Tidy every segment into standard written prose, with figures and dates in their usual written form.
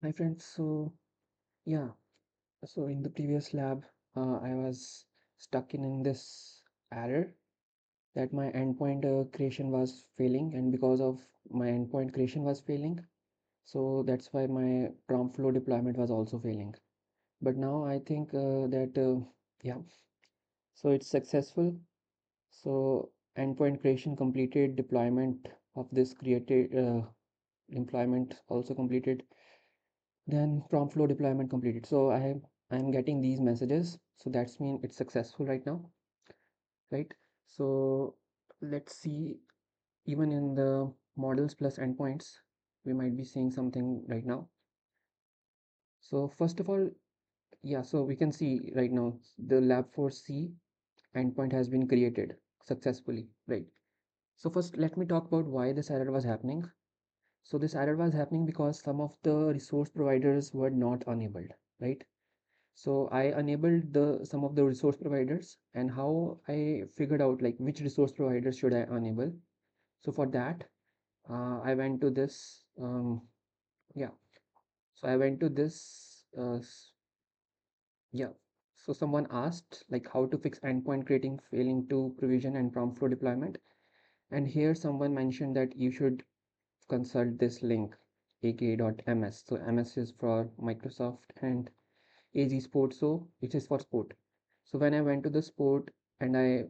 Hi friends, yeah, so in the previous lab, I was stuck in this error that my endpoint creation was failing, and because of my endpoint creation was failing, so that's why my prompt flow deployment was also failing. But now I think yeah, so it's successful. So endpoint creation completed, deployment of this created deployment also completed. Then prompt flow deployment completed. So I'm getting these messages. So that's mean it's successful right now, right? So let's see, even in the models plus endpoints, we might be seeing something right now. So first of all, yeah, so we can see right now the Lab-4 endpoint has been created successfully, right? So first let me talk about why this error was happening. So this error was happening because some of the resource providers were not enabled, right? So I enabled the some of the resource providers, and how I figured out like which resource providers should I enable. So for that, I went to this yeah. So I went to this yeah. So someone asked like how to fix endpoint creating failing to provision and prompt flow deployment, and here someone mentioned that you should consult this link aka.ms. So ms is for Microsoft and AG Sport, so it is for sport. So when I went to the sport and I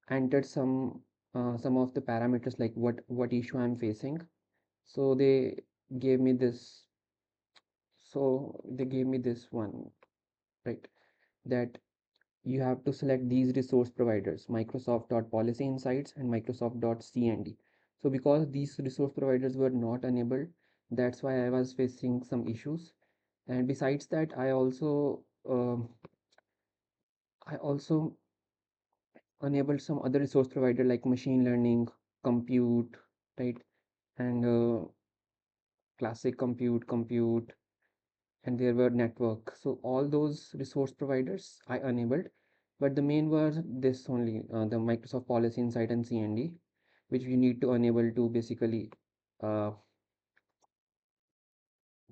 entered some of the parameters like what issue I'm facing, so gave me this they gave me this one, right? That you have to select these resource providers, Microsoft.policy insights and Microsoft.cnd. So because these resource providers were not enabled, that's why I was facing some issues. And besides that, I also enabled some other resource provider like machine learning, compute, right? And classic compute, and there were network. So all those resource providers I enabled, but the main was this only, the Microsoft Policy Insight and CND, which you need to enable to basically uh,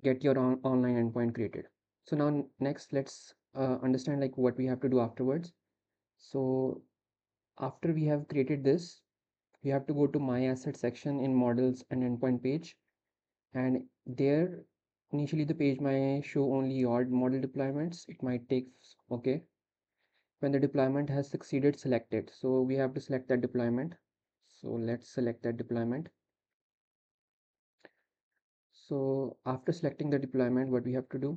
get your online endpoint created. So now next, let's understand like what we have to do afterwards. So after we have created this, we have to go to my asset section in models and endpoint page, and there initially the page might show only your model deployments. It might take okay, when the deployment has succeeded, select it. So we have to select that deployment. So let's select that deployment. So after selecting the deployment, what we have to do,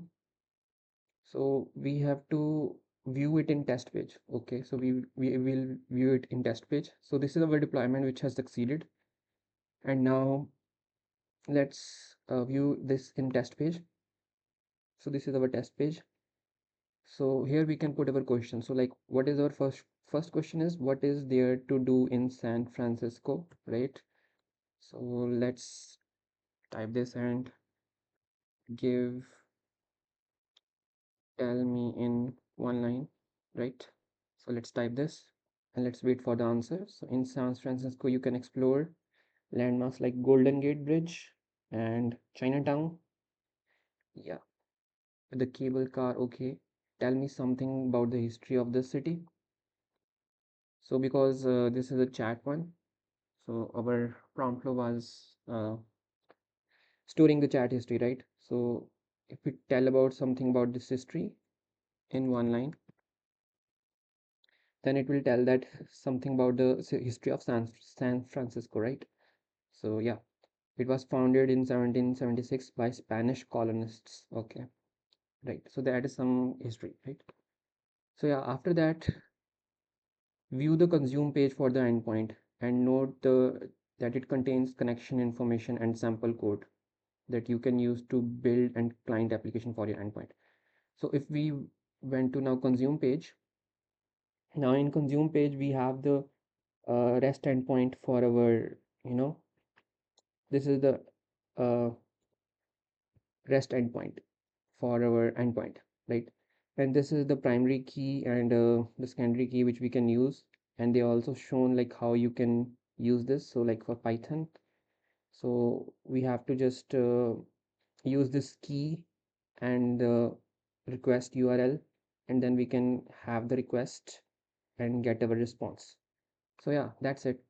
so we have to view it in test page. Okay, so we will view it in test page. So this is our deployment which has succeeded, and now let's view this in test page. So this is our test page. So here we can put our question. So like what is our first question is what is there to do in San Francisco, right? So let's type this and give tell me in one line, right? So let's type this and let's wait for the answer. So in San Francisco you can explore landmarks like Golden Gate Bridge and Chinatown. Yeah, the cable car. Okay, tell me something about the history of the city. So because this is a chat one, so our prompt flow was storing the chat history, right? So if we tell about something about this history in one line, then it will tell that something about the history of San Francisco, right? So yeah, it was founded in 1776 by Spanish colonists. Okay, right. So that is some history, right? So yeah, after that, view the consume page for the endpoint and note that it contains connection information and sample code that you can use to build and client application for your endpoint. So if we went to now consume page, now in consume page we have the rest endpoint for our, you know, this is the uh, rest endpoint for our endpoint, right? And this is the primary key and the secondary key which we can use, and they also shown like how you can use this. So like for Python, so we have to just use this key and the request URL, and then we can have the request and get our response. So yeah, that's it.